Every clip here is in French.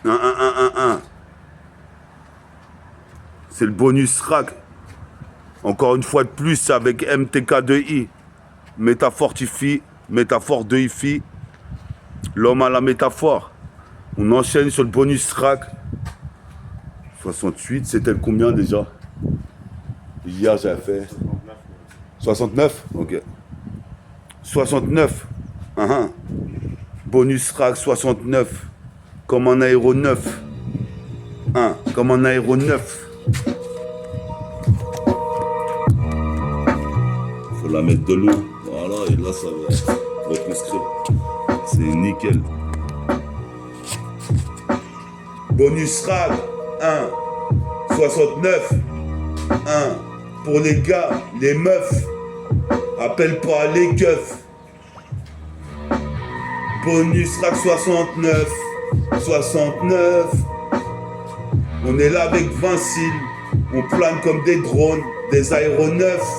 1. C'est le bonus rack. Encore une fois de plus avec MTK2I. Métafortifie, métaphore de IFI. L'homme à la métaphore. On enchaîne sur le bonus rack. 68, c'était le combien déjà? Hier j'avais fait 69. Ok. 69. Bonus rack 69. Comme un aéronef. Comme un aéronef. Faut la mettre de loin. Voilà, et là ça va reconstruire. C'est nickel. Bonus rack 1. 69. Pour les gars, les meufs. Appelle pas les keufs. Bonus rack 69. 69. On est là avec Vincile. On plane comme des drones, des aéronefs.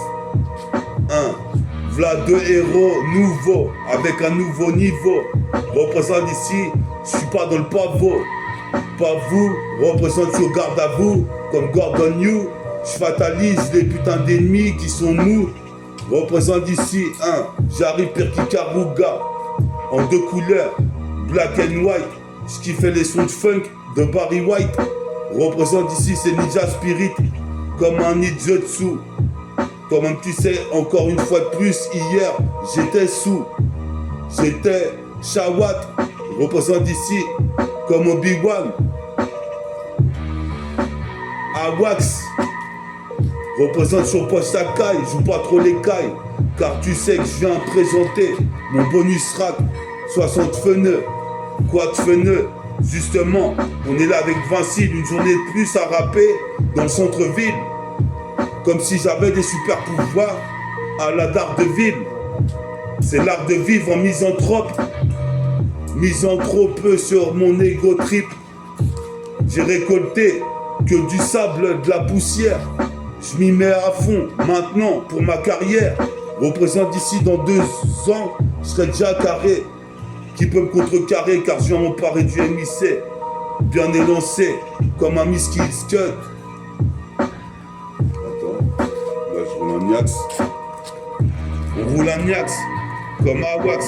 V'là deux héros nouveaux, avec un nouveau niveau. Représente ici, je suis pas dans le pavot. Pas vous, représente sur garde à vous, comme Gordon New. Je fatalise les putains d'ennemis qui sont mous. Représente ici, j'arrive Perkikaruga, en deux couleurs, black and white. Ce qui fait les sons de funk de Barry White. Représente ici, c'est Ninja Spirit, comme un ninjutsu. Comme tu sais, encore une fois de plus, hier, j'étais sous. J'étais Shawat, représente ici, comme Obi-Wan. Awax, représente sur Poche Sakai, joue pas trop les cailles, car tu sais que je viens présenter mon bonus rack 60 feneux. Quoi de feneux? Justement, on est là avec Vincile, une journée de plus à rapper dans le centre-ville. Comme si j'avais des super pouvoirs à la Daredevil. C'est l'art de vivre en misanthrope. Misanthrope sur mon ego trip. J'ai récolté que du sable, de la poussière. Je m'y mets à fond maintenant pour ma carrière. Représente d'ici dans 2 ans, je serai déjà carré. Qui peut me contrecarrer car je viens m'emparer du MIC. Bien élancé comme un Miss Kids Cut. On roule un Niax comme un Wax.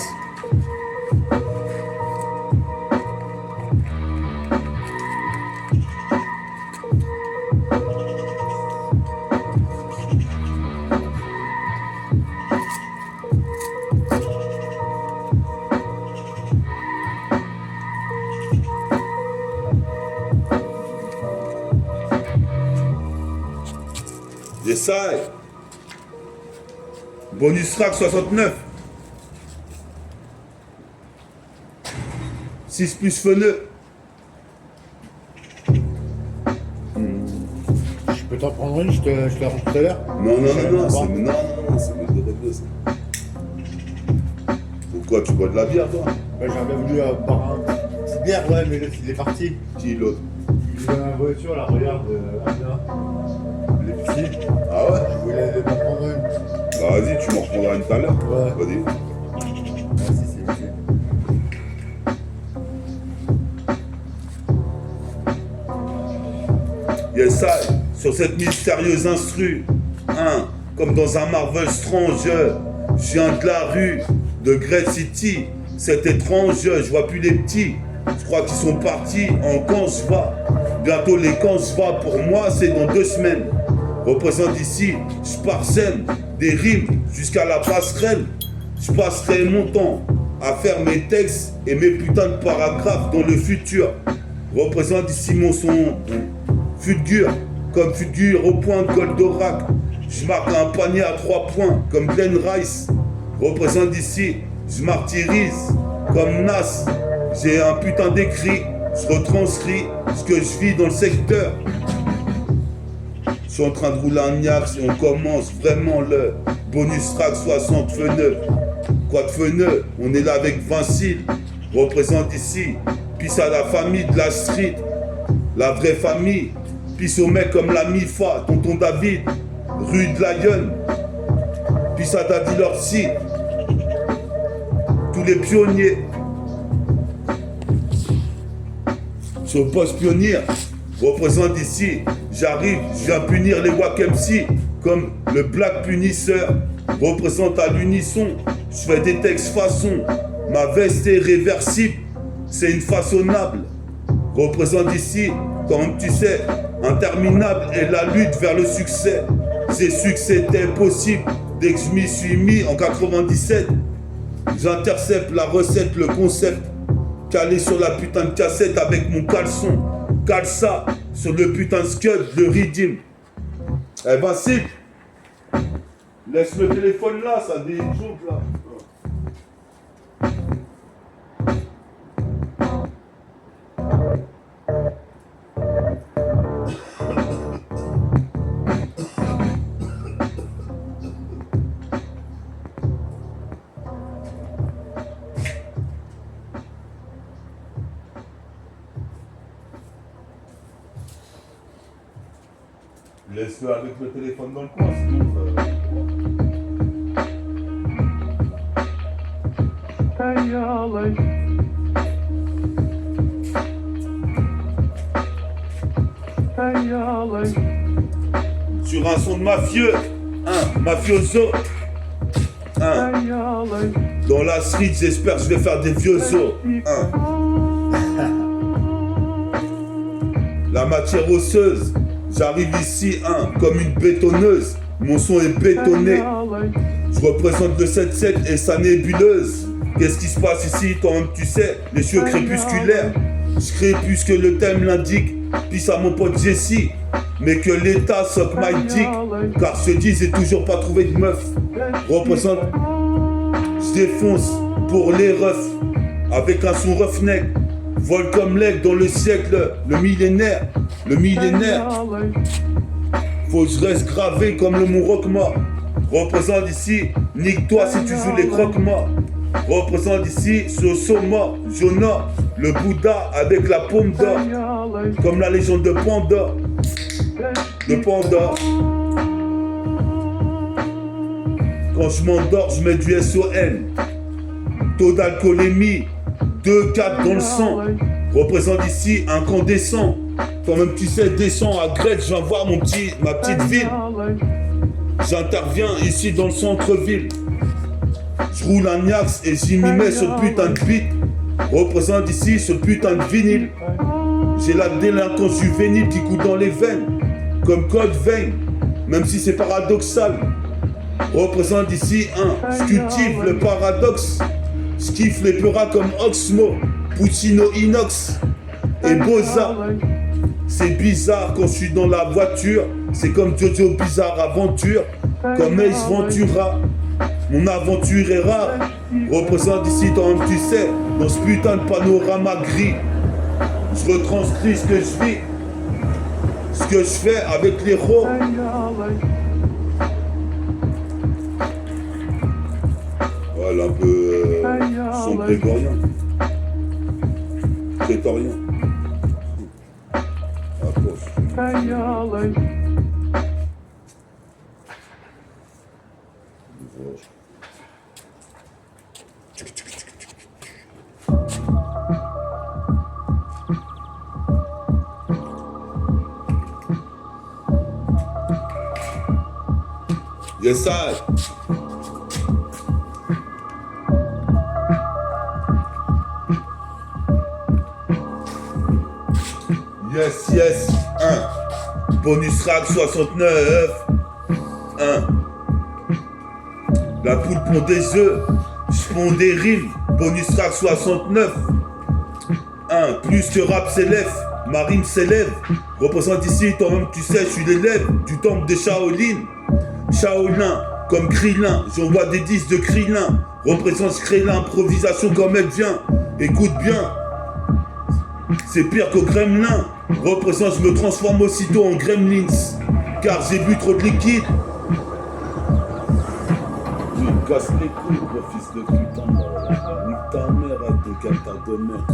J'essaye. Bonus rack 69. 6 plus feneux. Je peux t'en prendre une, je te la rends tout à l'heure. Non, c'est mes deux ça. Pourquoi tu bois de la bière, toi? Bah, j'avais voulu boire un petite bière, ouais, mais l'autre il est parti. Qui l'autre? Il est dans la voiture, là, regarde, Anna. Les petits. Ah ouais? Je voulais m'en prendre une. Bah vas-y, tu m'en prendras une tout à l'heure. Ouais. Vas-y. Vas-y, c'est ok. Yes, I, sur cette mystérieuse instru, comme dans un Marvel Strange, je viens de la rue de Great City, c'est étrange, je vois plus les petits, je crois qu'ils sont partis en camp je vais. Bientôt les camps je vais, pour moi c'est dans 2 semaines. Représente ici, je parsème des rimes jusqu'à la passerelle, je passerai mon temps à faire mes textes et mes putains de paragraphes dans le futur. Représente ici mon son. Fulgure, comme Fulgure au point de Goldorak. Je marque un panier à 3 points, comme Glenn Rice. Représente ici, je martyrise, comme Nas. J'ai un putain d'écrit, je retranscris ce que je vis dans le secteur. Je suis en train de rouler un Niax et on commence vraiment le bonus track 60 feneux. Quoi de feneux? On est là avec Vincile. Représente ici, pisse à la famille de la street. La vraie famille. Pisse aux mecs comme la Mifa, tonton David, rue de Lyon. Pisse à Daddy Lorsi. Tous les pionniers. sur le poste pionnier. Représente ici, j'arrive, je viens punir les Wack MC comme le Black Punisseur. Représente à l'unisson, je fais des textes façon. Ma veste est réversible, c'est une façonnable. Représente ici, comme tu sais, interminable est la lutte vers le succès. Ces succès étaient possibles dès que je m'y suis mis en 97. J'intercepte la recette, le concept, calé sur la putain de cassette avec mon caleçon. Cale ça sur le putain de scud, le redeem. Eh ben si, laisse le téléphone là, ça déjoute là. Laisse-le avec le téléphone dans le coin, sinon sur un son de mafieux, mafioso. Dans la street, j'espère que je vais faire des vieux os. La matière osseuse. J'arrive ici, comme une bétonneuse. Mon son est bétonné. Je représente le 7-7 et sa nébuleuse. Qu'est-ce qui se passe ici, toi-même tu sais, les cheveux crépusculaires. Je crépusque le thème l'indique. Pisse à mon pote Jesse. Mais que l'état soque my dick. Car je te dis, j'ai toujours pas trouvé de meuf. Représente, je défonce pour les refs. Avec un son roughneck. Vol comme l'aigle dans le siècle, le millénaire. Le millénaire. Faut que je reste gravé comme le mont Roquemort. Représente ici, nique-toi si tu joues les croque-morts. Représente ici, Sosoma, Jonah, le Bouddha avec la paume d'or. Comme la légende de Panda. De Panda. Quand je m'endors, je mets du SON. Taux d'alcoolémie, 2-4 dans le sang. Représente ici, incandescent. Toi-même tu sais, descends à Grèce, je viens voir ma petite ville. J'interviens ici dans le centre-ville. Je roule un Niax et j'y m'y mets ce putain de beat. Représente ici ce putain de vinyle. J'ai la délinquance juvénile qui coule dans les veines. Comme Code Vein, même si c'est paradoxal. Représente ici je cultive le paradoxe. Je kiffe les pleuras comme Oxmo, Puccino Inox et Boza. C'est bizarre quand je suis dans la voiture. C'est comme Jojo Bizarre Aventure. Comme Ace Ventura. Mon aventure est rare. Représente ici, toi-même tu sais, dans ce putain de panorama gris. Je retranscris ce que je vis. Ce que je fais avec les héros. Voilà un peu son grégorien. Prétorien. Yes, I. Yes, yes, bonus rack 69, la poule pond des œufs, je pond des rimes, bonus rack 69, plus que rap s'élève, ma rime s'élève, représente ici, toi-même tu sais, je suis l'élève du temple de Shaolin, Shaolin, comme Krillin, j'envoie des disques de Krillin, représente, je crée l'improvisation comme elle vient, écoute bien. C'est pire qu'au gremlin. Représente, je me transforme aussitôt en gremlins. Car j'ai bu trop de liquide. Tu me casses les couilles, gros fils de putain. Nique ta mère à deux capteurs de meurtre.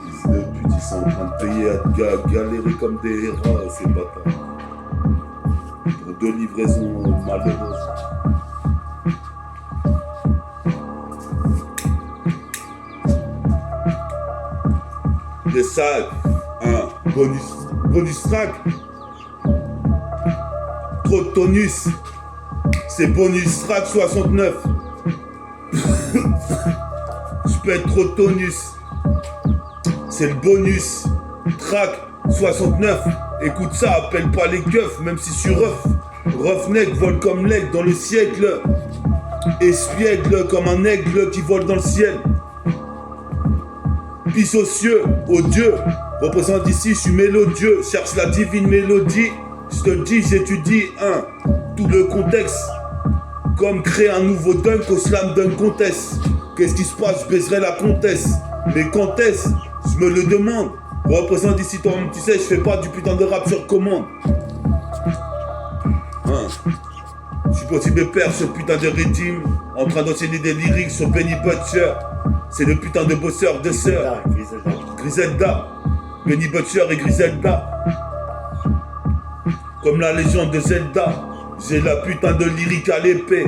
Fils de pute, ils sont en train de payer à te galérer comme des rats, ces bâtards. Pour 2 livraisons malheureuses. Des salles, bonus track. Trop de tonus. C'est bonus track 69. Je peux être trop de tonus. C'est le bonus track 69. Écoute ça, appelle pas les keufs, même si je suis rough. Roughneck vole comme l'aigle dans le siècle. Espiègle comme un aigle qui vole dans le ciel. Pisse aux cieux, aux dieux. Représente ici, je suis mélodieux. Cherche la divine mélodie. Je te le dis, j'étudie tout le contexte. Comme créer un nouveau dunk au slam dunk contest. Qu'est-ce qui se passe? Je baiserai la comtesse. Mais quand est-ce? Je me le demande. Représente ici toi-même, tu sais, je fais pas du putain de rap sur commande. Je suis possible de perdre ce putain de régime en train d'enchaîner des lyrics sur Benny Butcher. C'est le putain de bosseur de sœur. Griselda. Benny Butcher et Griselda. Comme la légende de Zelda. J'ai la putain de lyrique à l'épée.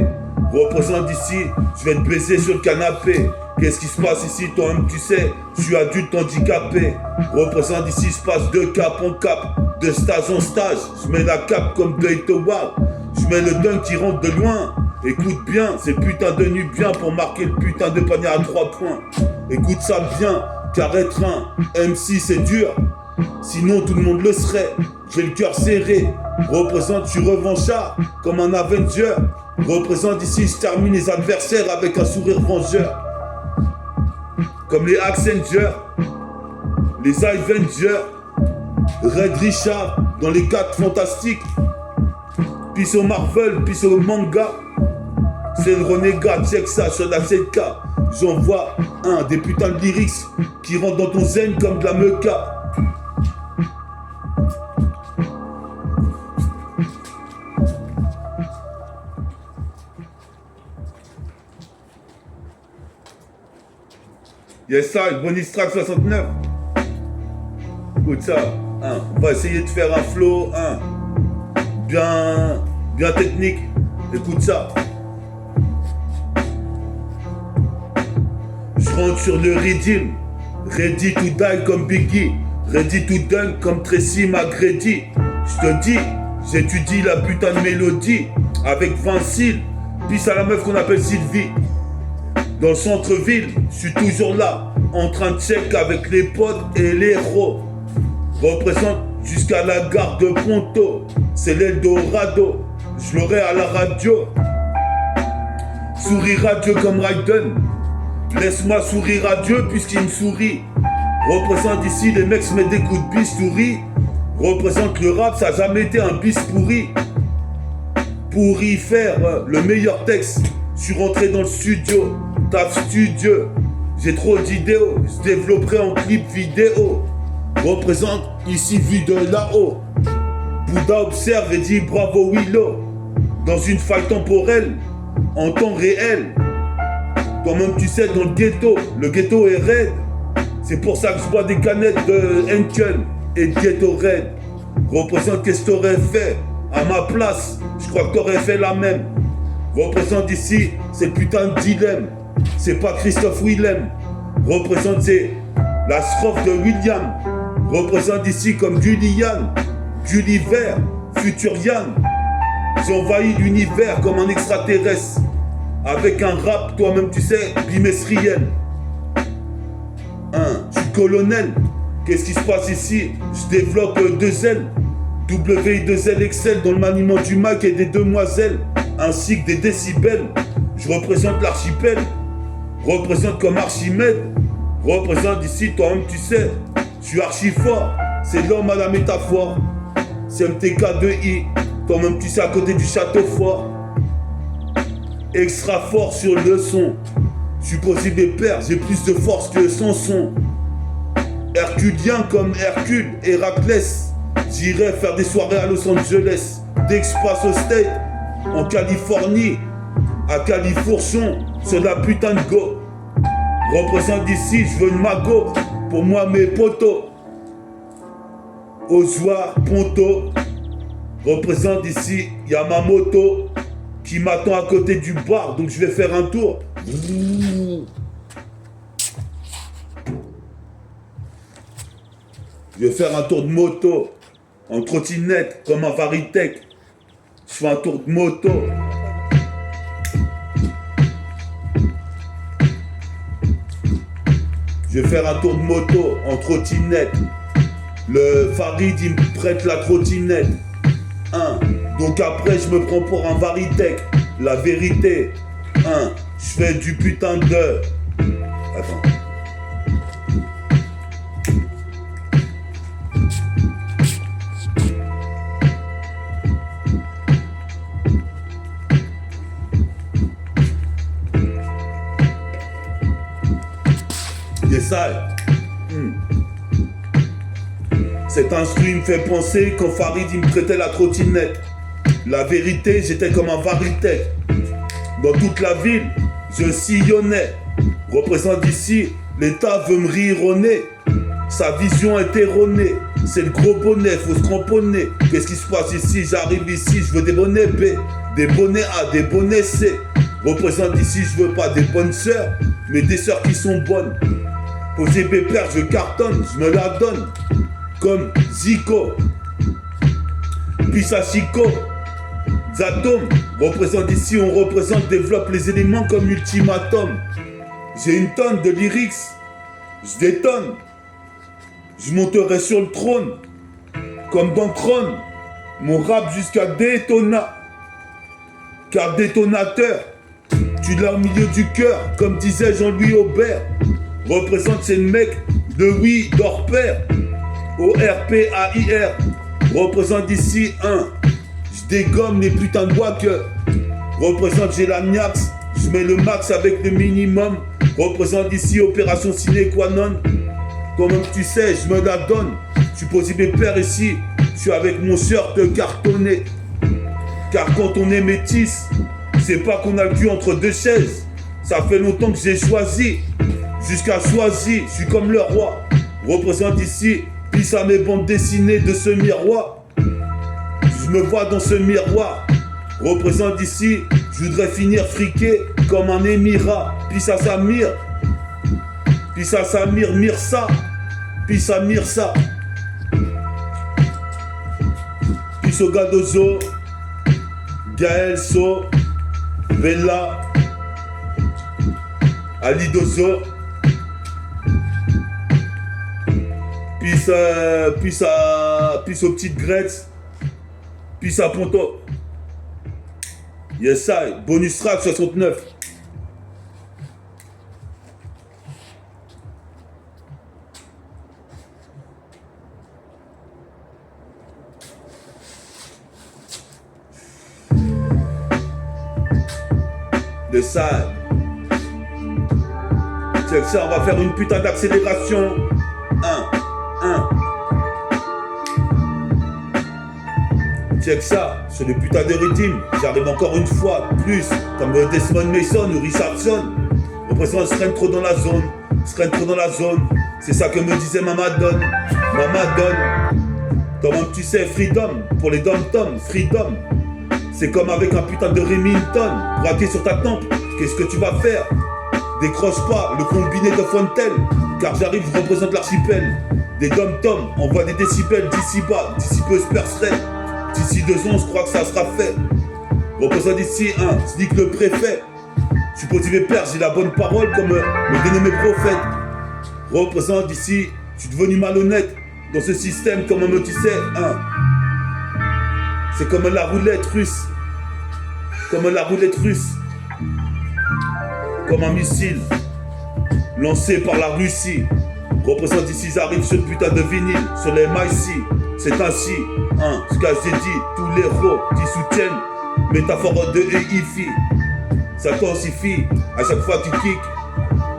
Représente ici, je vais te baiser sur le canapé. Qu'est-ce qui se passe ici, toi-même tu sais, je suis adulte handicapé. Représente ici, je passe de cap en cap, de stage en stage. Je mets la cape comme Dwight Howard. Je mets le dunk qui rentre de loin. Écoute bien, c'est putain de nu bien pour marquer le putain de panier à 3 points. Écoute ça bien, car être un MC c'est dur. Sinon tout le monde le serait. J'ai le cœur serré. Représente, je suis revanchard comme un Avenger. Représente ici, je termine les adversaires avec un sourire vengeur. Comme les Accenture, les Avengers, Red Richard dans les 4 fantastiques. Puis au Marvel, puis au manga. C'est le renégat, check ça sur la 7K. J'envoie des putains de lyrics qui rentrent dans ton zen comme de la meuca. Yes, ça, bonus track 69. Écoute ça, on va essayer de faire un flow, bien technique. Écoute ça. Je rentre sur le rythme, ready to die comme Biggie, ready to dunk comme Tracy McGrady. Je te dis, j'étudie la putain de mélodie avec Vincile, puis à la meuf qu'on appelle Sylvie. Dans le centre-ville, je suis toujours là, en train de check avec les potes et les héros. Représente jusqu'à la gare de Ponto, c'est l'Eldorado, je l'aurai à la radio. Sourire à Dieu comme Raiden, laisse-moi sourire à Dieu puisqu'il me sourit. Représente ici, les mecs se mettent des coups de bistouri. Représente le rap, ça n'a jamais été un bis pourri. Pour y faire le meilleur texte, je suis rentré dans le studio. Taf studio, j'ai trop d'idéaux, je développerai en clip vidéo. Représente ici vu de là-haut. Bouddha observe et dit bravo Willow. Dans une faille temporelle, en temps réel. Toi-même tu sais dans le ghetto est raide. C'est pour ça que je bois des canettes de Henkel et de Ghetto Red. Représente qu'est-ce que t'aurais fait à ma place, je crois que t'aurais fait la même. Représente ici, c'est le putain de dilemme. C'est pas Christophe Willem. Représente, c'est la strophe de William. Représente ici comme Julian, Gulliver, Futurian. J'ai envahi l'univers comme un extraterrestre. Avec un rap, toi-même tu sais, bimestriel. Je suis colonel. Qu'est-ce qui se passe ici? Je développe 2 ailes. WI2L Excel dans le maniement du Mac et des demoiselles, ainsi que des décibels. Je représente l'archipel. Représente comme Archimède. Représente ici, toi-même tu sais, je suis archi fort. C'est l'homme à la métaphore. C'est MTK2I. Toi-même tu sais, à côté du château fort. Extra fort sur le son. Je suis possible des pères, j'ai plus de force que Samson. Herculien comme Hercule, Héraclès. J'irai faire des soirées à Los Angeles. Dès que je passe au State, en Californie, à Califourchon, sur la putain de go. Représente ici, je veux une mago. Pour moi, mes potos. Ozoir, Ponto. Représente ici, il y a ma moto qui m'attend à côté du bar, donc je vais faire un tour. Je vais faire un tour de moto, en trottinette, comme un Varitech. Je fais un tour de moto. Je vais faire un tour de moto, en trottinette. Le Farid, il me prête la trottinette. Donc après, je me prends pour un Varitech. La vérité. Je fais du putain de... Attends. Ça. Cet instru me fait penser quand Farid il me prêtait la trottinette. La vérité, j'étais comme un Varitech. Dans toute la ville, je sillonnais. Représente ici, l'État veut me rironner. Sa vision est erronée. C'est le gros bonnet, faut se cramponner. Qu'est-ce qui se passe ici? J'arrive ici, je veux des bonnets B, des bonnets A, des bonnets C. Représente ici, je veux pas des bonnes sœurs, mais des sœurs qui sont bonnes. Posé pépère, je cartonne, je me la donne. Comme Zico, Pissa Chico, Zatom. Représente ici, on représente, développe les éléments comme ultimatum. J'ai une tonne de lyrics, je détonne. Je monterai sur le trône, comme dans Tron. Mon rap jusqu'à Daytona. Car détonateur, tu l'as au milieu du cœur, comme disait Jean-Louis Aubert. Représente c'est le mec de oui d'Orpère. O-R-P-A-I-R. Représente ici je dégomme les putains de bois que. Représente j'ai la niax. Je mets le max avec le minimum. Représente ici opération sine qua non. Toi-même tu sais, je me la donne. Je suis posé mes pères ici. Je suis avec mon shirt cartonné. Car quand on est métis, c'est pas qu'on a le cul entre deux chaises. Ça fait longtemps que j'ai choisi. Jusqu'à choisi, je suis comme le roi. Représente ici, pisse à mes bandes dessinées de ce miroir. Je me vois dans ce miroir. Représente ici, je voudrais finir friqué comme un émirat. Pisse à Samir. Pisse à Samir, Mirsa. Pisse à Mirsa. Pisse au Gadozo. Gaël So. Bella. Ali Dozo. Pisse aux petites Grettes. Pisse à Ponto. Yes, I. Bonus track 69. The side. Check ça, on va faire une putain d'accélération. 1. Check ça, sur le putain de rythme, j'arrive encore une fois, plus, comme Desmond Mason ou Richardson. Représente, je traîne trop dans la zone, c'est ça que me disait ma madone. Toi-même tu sais, freedom, pour les dom-toms, freedom. C'est comme avec un putain de Remington, braqué sur ta tempe, qu'est-ce que tu vas faire? Décroche pas le combiné de Fontaine, car j'arrive, je représente l'archipel. Des dom-toms, envoie des décibels d'ici bas, d'ici peu se percerait. D'ici 2 ans, je crois que ça sera fait. Représente ici je dis que le préfet. Je suis posé mes pères, j'ai la bonne parole comme le dénommé prophète. Représente ici, je suis devenu malhonnête dans ce système, comme tu sais, c'est comme la roulette russe. Comme un missile lancé par la Russie. Représente ici, j'arrive sur le putain de vinyle, sur les MIC. C'est ainsi, ce que j'ai dit, tous les héros qui soutiennent, métaphore de EIFI. Ça tensifie, à chaque fois tu kicks.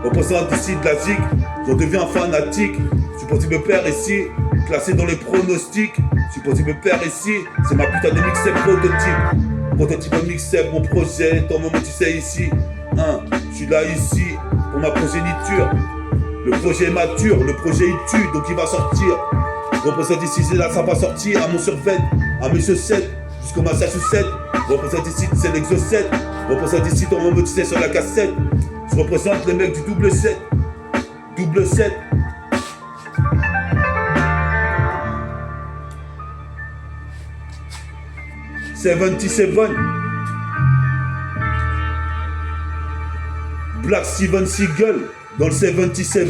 Représente ici de la zig, j'en deviens fanatique. Je suis possible père ici, classé dans les pronostics. Je suis possible père ici, c'est ma putain de mixtape prototype. Prototype mixtape, mon projet, ton moment tu sais ici. Je suis là ici, pour ma progéniture. Le projet est mature, le projet il tue, donc il va sortir. Représente ici, c'est là, ça va sortir à mon survêt, à mes chaussettes, jusqu'au Massachusetts. Représente ici, c'est l'exocète. Représente ici, ton moment tu sais sur la cassette. Je représente les mecs du double 7. 77. Black Steven Seagal dans le 77.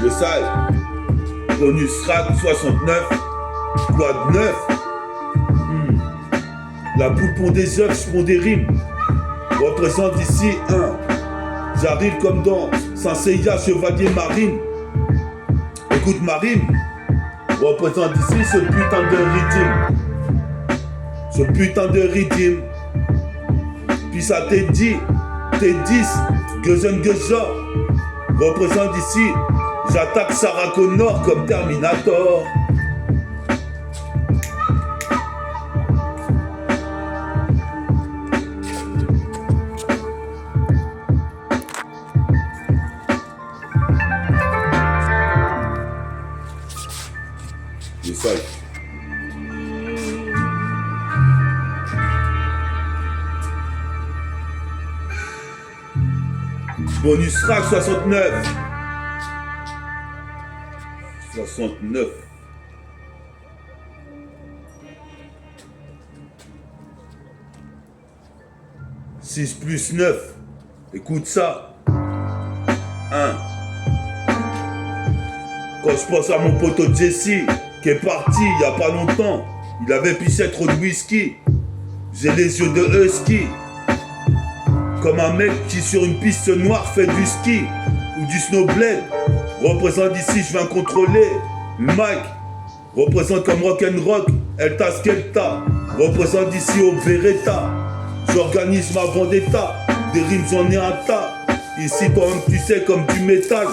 Le side. Bonus track 69. Quad 9. La poule pond des œufs, je pond des rimes. Représente ici un. J'arrive comme dans Saint-Seiya, chevalier marine. Écoute ma rime. Représente ici ce putain de rythme. Ce putain de rythme. Puis ça t'est dit, t'es 10, Guzen Guza. Représente ici, j'attaque Sarah Connor comme Terminator. C'est ça. Bonus track 69. 69. « 6 plus 9. Écoute ça. 1. Quand je pense à mon poteau Jesse, qui est parti il n'y a pas longtemps, il avait pissé trop de whisky. J'ai les yeux de husky. Comme un mec qui sur une piste noire fait du ski ou du snowblade. Représente ici, je viens contrôler. Mike représente comme rock'n'rock. El Taskelta représente ici au Beretta. J'organise ma vendetta. Des rimes j'en ai un tas. Ici toi-même tu sais comme du métal.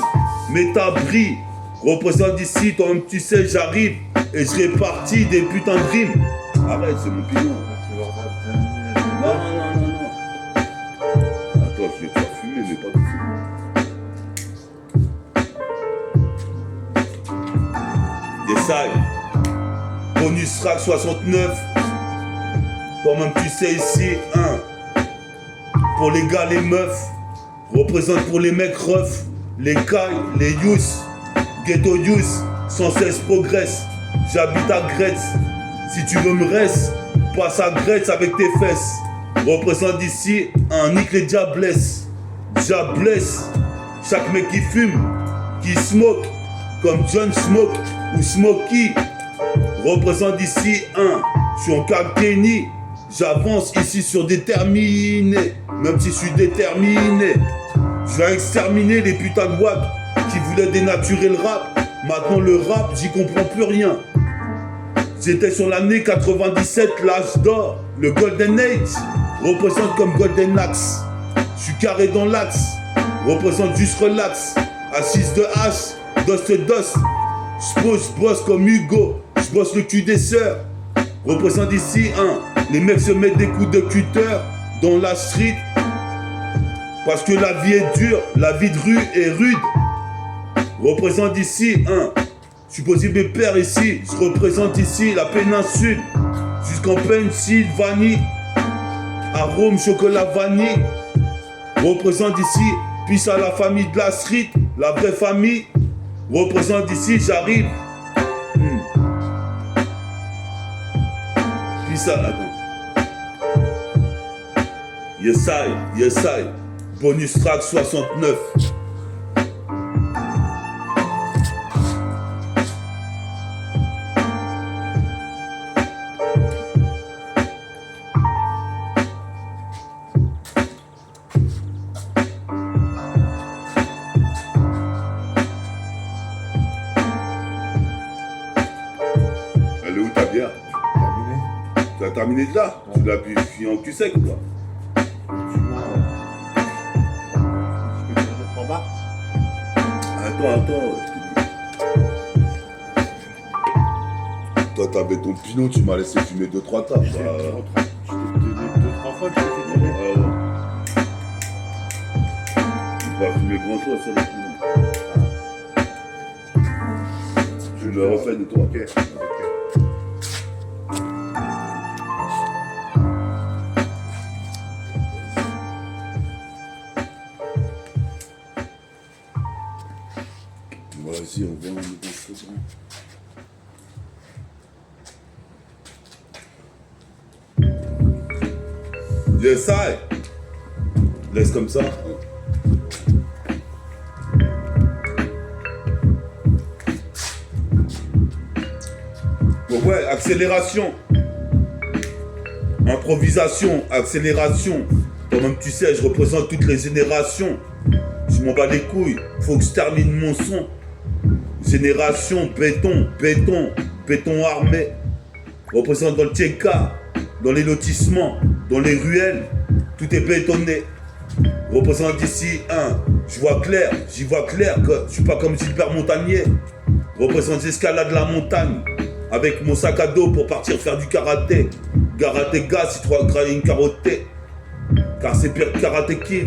Méta brille. Représente ici toi-même tu sais j'arrive. Et je répartis des putains de rimes. Arrête, c'est mon pilon. Non. Attends, je vais te faire fumer, mais pas tout de suite. Des sailles. Bonus track 69. Toi-même tu sais ici, 1. Pour les gars, les meufs. Représente pour les mecs refs. Les cailles, les youths. Ghetto youths, sans cesse progresse. J'habite à Gretz. Si tu veux me reste, passe à Gretz avec tes fesses. Représente ici un nique les diablesses. Diablesse. Chaque mec qui fume, qui smoke, comme John Smoke ou Smokey. Représente ici un. Je suis en Kenny. J'avance ici sur déterminé. Même si je suis déterminé. Je vais exterminer les putains de wack qui voulaient dénaturer le rap. Maintenant le rap, j'y comprends plus rien. J'étais sur l'année 97, l'âge d'or, le Golden Age. Représente comme Golden Axe. Je suis carré dans l'axe. Représente juste relax. Assise de hache, dos de dos. Je bosse comme Hugo. Je bosse le cul des sœurs. Représente ici un. Les mecs se mettent des coups de cutter dans la street. Parce que la vie est dure, la vie de rue est rude. Représente ici un. Je suis posé mes pères ici. Je représente ici la péninsule. Jusqu'en Pennsylvanie. Arôme chocolat vanille. Représente ici. Peace à la famille de la street. La vraie famille. Représente ici, j'arrive. Peace à... Attends. Yes I. Bonus track 69. Elle est où ta bière? Terminé. Tu as terminé de là? Tu l'as bu en cul sec ou quoi? Attends. Toi, t'avais ton pinot, tu m'as laissé fumer 2-3 tapes. Je t'ai donné 2-3 fois que je t'ai fait tourner. Tu vas fumer grand toi, c'est le pinot. Je le refais de toi. Ok. Voilà. Vas-y, on va, on est dans ce truc. Yes, I. Laisse comme ça. Bon, ouais, accélération. Improvisation, accélération. Toi-même, tu sais, je représente toutes les générations. Je m'en bats les couilles. Faut que je termine mon son. Génération, béton, béton, béton armé. Représente dans le TK, dans les lotissements, dans les ruelles. Tout est bétonné. Représente ici je vois clair, j'y vois clair que je suis pas comme Gilbert Montagnier. Représente j'escalade la montagne avec mon sac à dos pour partir faire du karaté. Karaté gars si tu vas grailler une carottée. Car c'est pire que karaté kid.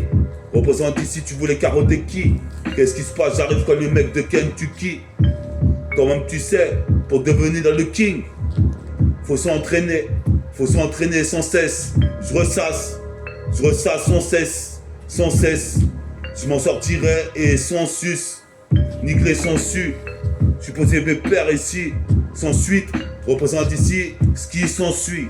Représente ici, tu voulais carotter qui? Qu'est-ce qui se passe? J'arrive comme les mecs de Kentucky. Toi-même tu sais, pour devenir le king, faut s'entraîner sans cesse. Je ressasse sans cesse, sans cesse. Je m'en sortirai et sans sus, niquerai sans su. Je suis posé mes pères ici, sans suite. Représente ici ce qui s'ensuit.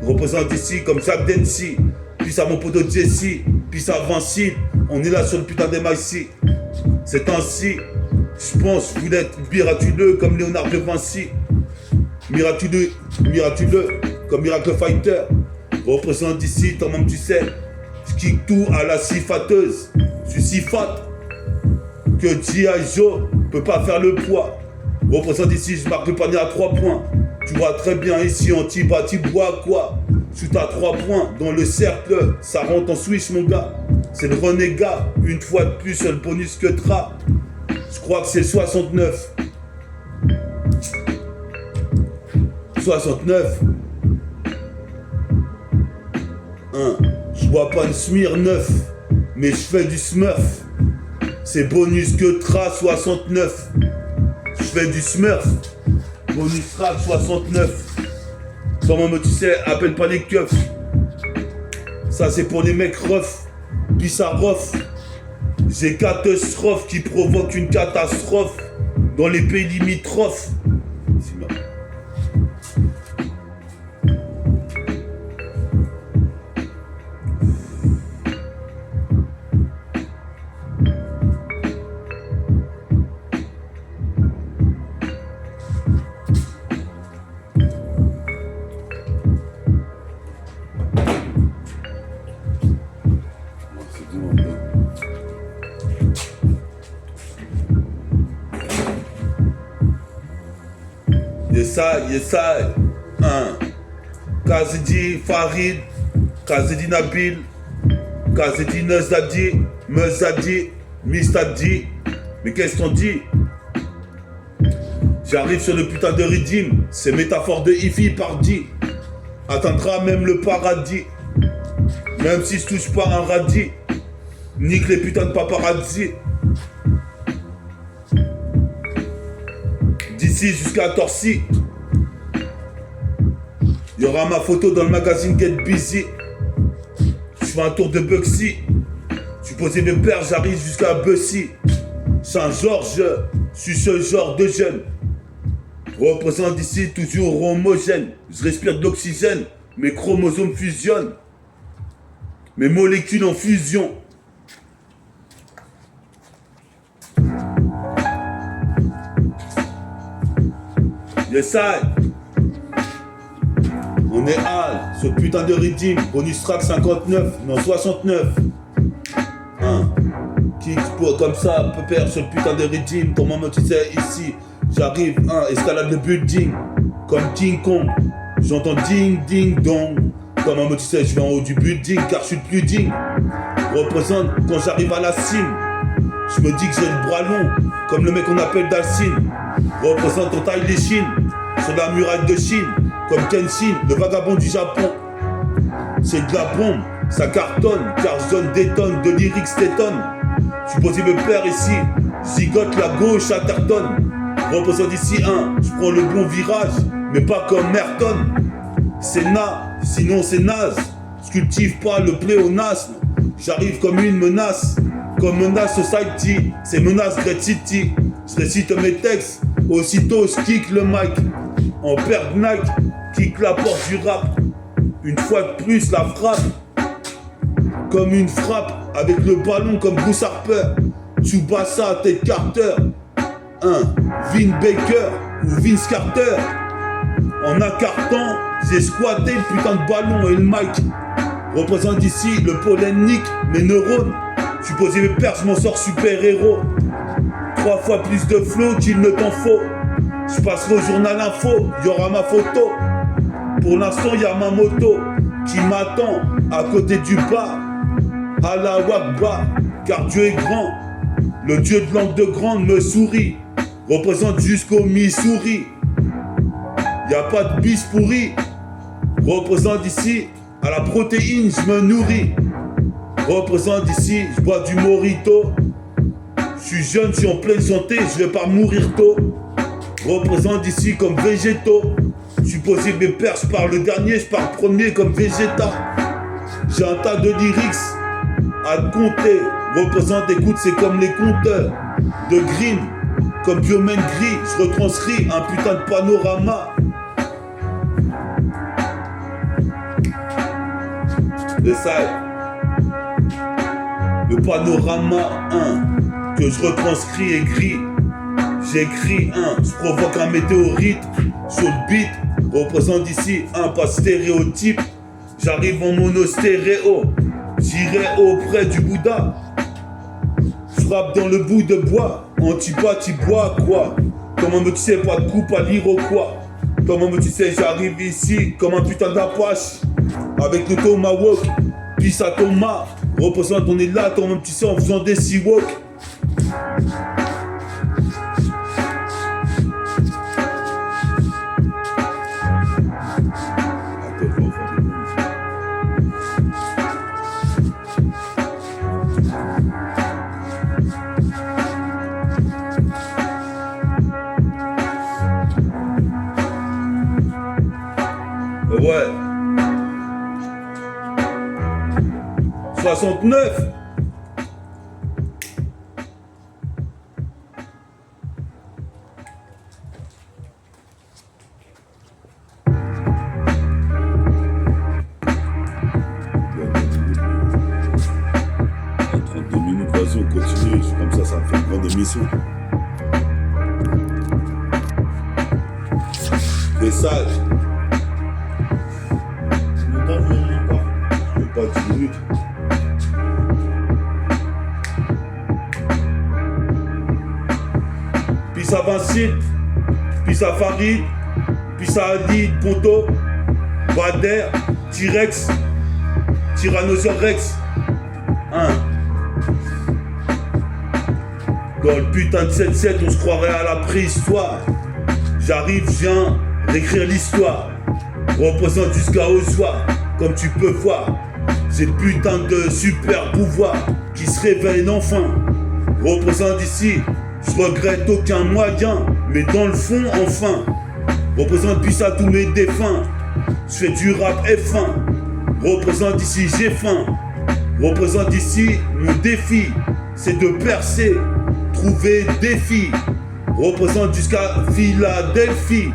Représente ici comme Jack Dempsey. Puis à mon poteau Jesse, puis à Vinci. On est là sur le putain des MIC. C'est ainsi, je pense, vous êtes miraculeux comme Léonard de Vinci. Miraculeux comme Miracle Fighter. Représente ici, toi-même tu sais, je kick tout à la sifateuse. Je suis si fat que G.I. Joe peut pas faire le poids. Représente ici, je marque le panier à 3 points. Tu vois très bien ici, anti-bâti bois quoi. Shoot à 3 points dans le cercle, ça rentre en switch mon gars. C'est le renégat, une fois de plus le bonus que tra. Je crois que c'est 69. 69. Je vois pas une Smirnoff, mais je fais du smurf. C'est bonus que tra 69. Je fais du smurf. Bonus track 69. Comment tu sais, appelle pas les keufs. Ça c'est pour les mecs rough. Puis ça rough. J'ai catastrophe qui provoque une catastrophe dans les pays limitrophes. Yes, I. Kazedi Farid, Kazedi Nabil, Kazedi Nezadi, Mezadi, Mistadi. Mais qu'est-ce qu'on dit? J'arrive sur le putain de Redeem, c'est métaphore de Ifi pardi. Atteindra même le paradis. Même si je touche pas un radis. Nique les putains de paparazzi. D'ici jusqu'à Torcy. Il y aura ma photo dans le magazine Get Busy. Je fais un tour de Bugsy. Je suis posé de père, j'arrive jusqu'à Bussy. Saint-Georges, je suis ce genre de jeune. Représente ici toujours homogène. Je respire de l'oxygène. Mes chromosomes fusionnent. Mes molécules en fusion. Yes, I. On est à ce putain de redeem. Bonus track 59, non 69. Kick pour comme ça, peut perdre ce putain de redeem. Ton maman tu sais ici. J'arrive, escalade le building. Comme King Kong. J'entends ding ding dong. Ton maman tu sais, je vais en haut du building car je suis le plus digne. Représente quand j'arrive à la cime. Je me dis que j'ai le bras long, comme le mec qu'on appelle Dalcine. Représente en taille les Chines, sur la muraille de Chine, comme Kenshin, le vagabond du Japon. C'est de la bombe, ça cartonne, car je donne des tonnes de lyrics tétonnes. Je suis posé me père ici, zigote la gauche à Terton. Représente ici je prends le bon virage, mais pas comme Merton. C'est sinon c'est naze. Je cultive pas le pléonasme, j'arrive comme une menace. Comme menace society, c'est menace Great City. Je récite mes textes, aussitôt je kick le mic. En perdnac, kick la porte du rap. Une fois de plus la frappe. Comme une frappe, avec le ballon comme Bruce Harper. Tsubasa, Ted Carter. Vin Baker ou Vince Carter. En incartant, j'ai squatté le putain de ballon et le mic. Représente ici le pollen nique mes neurones. Je suis posé mes perches, je m'en sors super héros. 3 fois plus de flow qu'il ne t'en faut. Je passerai au journal info, y aura ma photo. Pour l'instant y a ma moto qui m'attend à côté du bar. Allah Wakbar, car Dieu est grand. Le Dieu de langue de grande me sourit. Représente jusqu'au Missouri. Y a pas de bis pourri. Représente ici, à la protéine, je me nourris. Représente ici, je bois du Morito. Je suis jeune, je suis en pleine santé, je vais pas mourir tôt. Représente ici comme végétaux. Je suis posé mes perches, je pars le dernier, je pars premier comme Vegeta. J'ai un tas de lyrics à te compter. Représente, écoute, c'est comme les compteurs de Green. Comme Biomen Gris, je retranscris un putain de panorama. Le sale. Le panorama 1 que je retranscris écrit. J'écris je provoque un météorite sur le beat. Représente ici un pas stéréotype. J'arrive en monostéréo. J'irai auprès du Bouddha. Je frappe dans le bout de bois. Antipathe, bois quoi? Comment me tu sais pas de coup, pas l'Iroquois? Comment me tu sais j'arrive ici comme un putain d'Apache. Avec le tomahawk, puis ça Thomas. Représente on est là, comment tu sais en faisant des Seawalk. Ouais. 69. À 32 minutes, vas-y, on continue. Comme ça me fait une grande émission. Des sages. Pas 10 minutes. Puis ça Vincile, puis ça Farid, puis ça Ali, Ponto, Bader, T-Rex, Tyrannosaurus Rex. Dans le putain de 7-7, on se croirait à la préhistoire. J'arrive, je viens d'écrire l'histoire. Représente jusqu'à au soir, comme tu peux voir. J'ai le putain de super pouvoir qui se réveille enfin. Représente ici, je regrette aucun moyen, mais dans le fond, enfin. Représente puis ça tous mes défunts. Je fais du rap F1. Représente ici, j'ai faim. Représente ici, mon défi, c'est de percer, trouver des filles. Représente jusqu'à Philadelphie,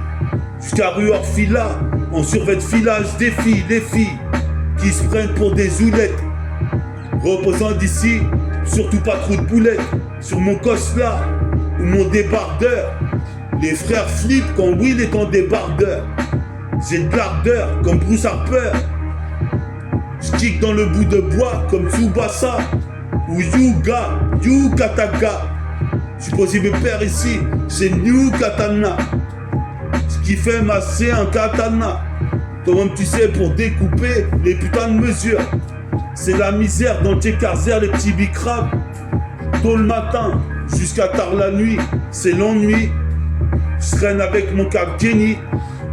jusqu'à rue Orfila, en survêt de filage des filles, les filles qui se prennent pour des zoulettes. Représente ici, surtout pas trop de boulettes, sur mon cos là, ou mon débardeur. Les frères flippent quand Will est en débardeur. J'ai de l'ardeur comme Bruce Harper. Je kick dans le bout de bois comme Tsubasa ou Yukataga. Je suis posé mes pères ici, c'est New Katana. Ce qui fait masser un katana. Toi-même tu sais pour découper les putains de mesures. C'est la misère dans le Tchekarzer, les petits bicrabes. Tôt le matin jusqu'à tard la nuit, c'est l'ennui. Je traîne avec mon cap Kenny.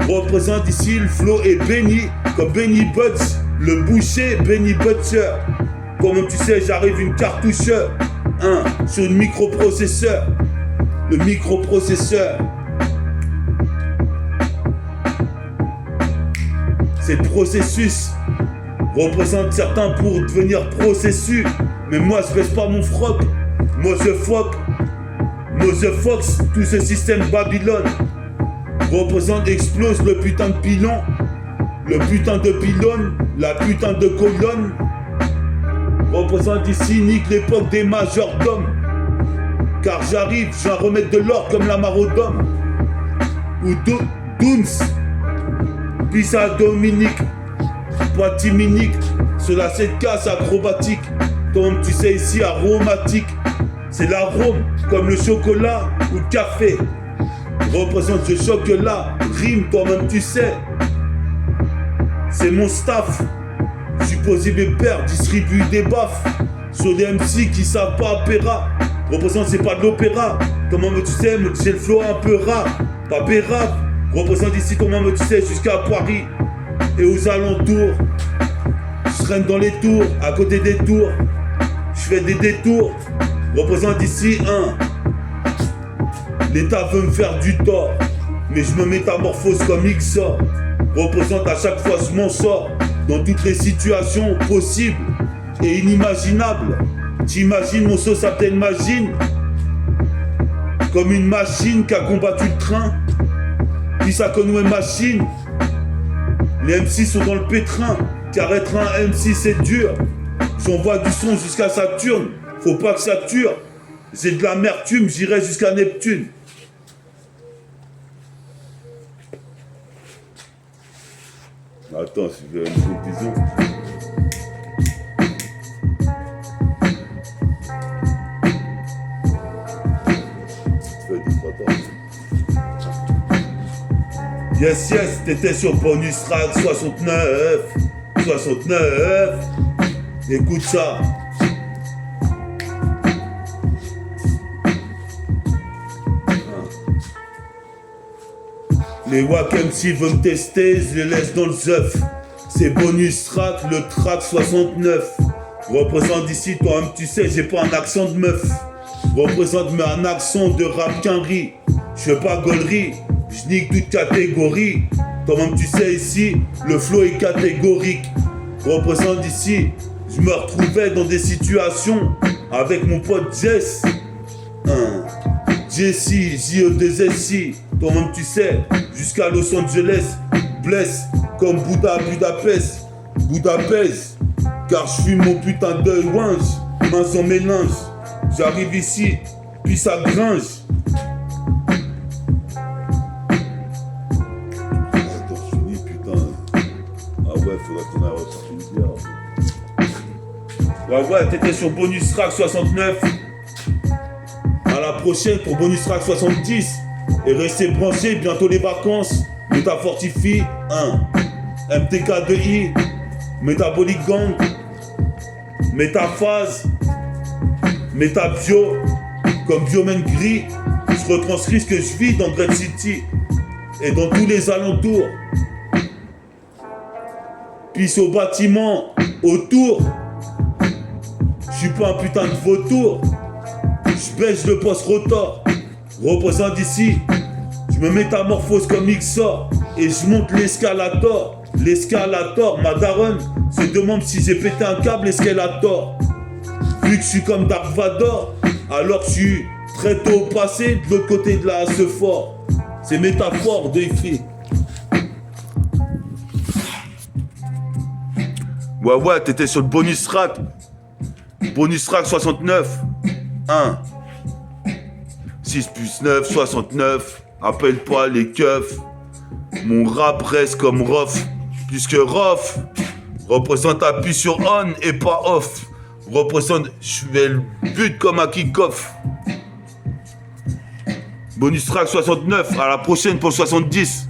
Représente ici le flow est béni comme Benny Butts, le boucher Benny Butcher. Comme tu sais, j'arrive une cartoucheur, sur le microprocesseur. Le microprocesseur, c'est le processus. Représente certains pour devenir processus. Mais moi je baisse pas mon froc. Moi je foque. Moses Fox, tout ce système Babylone représente, explose le putain de pilon, le putain de pylône, la putain de colonne. Représente ici, nique l'époque des majordomes. Car j'arrive, j'en remets de l'or comme la Marodome. Ou Dooms, Pisa Dominique, Poitiminique, sur la 7K acrobatique. Comme tu sais ici, aromatique. C'est l'arôme, comme le chocolat ou le café. Représente ce chocolat, rime toi-même tu sais. C'est mon staff. Supposé mes pères distribuent des baffes sur des MC qui savent pas opéra. Représente c'est pas de l'opéra. Comment me tu sais, me j'ai le flow un peu rap, pas pérave. Représente ici comment me tu sais jusqu'à Paris et aux alentours. Je traîne dans les tours, à côté des tours. Je fais des détours. Représente ici l'État veut me faire du tort, mais je me métamorphose comme Ixor. Représente à chaque fois je m'en sors dans toutes les situations possibles et inimaginables. T'imagines mon sauce à telle machine, comme une machine qui a combattu le train, puis ça connaît une machine. Les MC sont dans le pétrin, car être un MC c'est dur. J'envoie du son jusqu'à Saturne, faut pas que ça tue. J'ai de l'amertume, j'irai jusqu'à Neptune. Attends, je vais une conclusion. Yes, yes, t'étais sur bonus track 69. Écoute ça. Les Wack MC veulent me tester, je les laisse dans le zeuf. C'est bonus track, le track 69. Représente ici, toi-même tu sais, j'ai pas un accent de meuf. Représente mais un accent de rap qu'un riz. Je fais pas gaulerie, je nique toute catégorie. Toi-même tu sais ici, le flow est catégorique. Représente ici, je me retrouvais dans des situations avec mon pote Jess. Jessie, JE2SI, toi-même tu sais, jusqu'à Los Angeles, blesse comme Budapest, car je fume mon putain d'œil ouinge, mains en mélange, j'arrive ici, puis ça gringe. Attends, je finis, putain. Ah ouais, faudrait qu'on aille repartir une bière. Ouais, t'étais sur bonus track 69. À la prochaine pour bonus track 70. Et restez branchés, bientôt les vacances. Métafortifie 1. MTK2I. Métabolique Gang. Métaphase. Métabio. Comme Biomène Gris. Je retranscris ce que je vis dans Great City. Et dans tous les alentours. Puis au bâtiment. Autour. Je suis pas un putain de vautour. Je baisse le poste rotor, représente ici, je me métamorphose comme Ixor et je monte l'escalator. L'escalator, ma daronne se demande si j'ai pété un câble, est-ce qu'elle a tort? Vu que je suis comme Dark Vador, alors je suis très tôt passé de l'autre côté de la Sephore. C'est métaphore de filles. Ouais, t'étais sur le bonus track. Bonus track 69. 6 plus 9, 69. Appelle pas les keufs. Mon rap reste comme Rof. Puisque Rof représente appui sur on et pas off. Représente, je fais le but comme un kick-off. Bonus track 69. À la prochaine pour 70.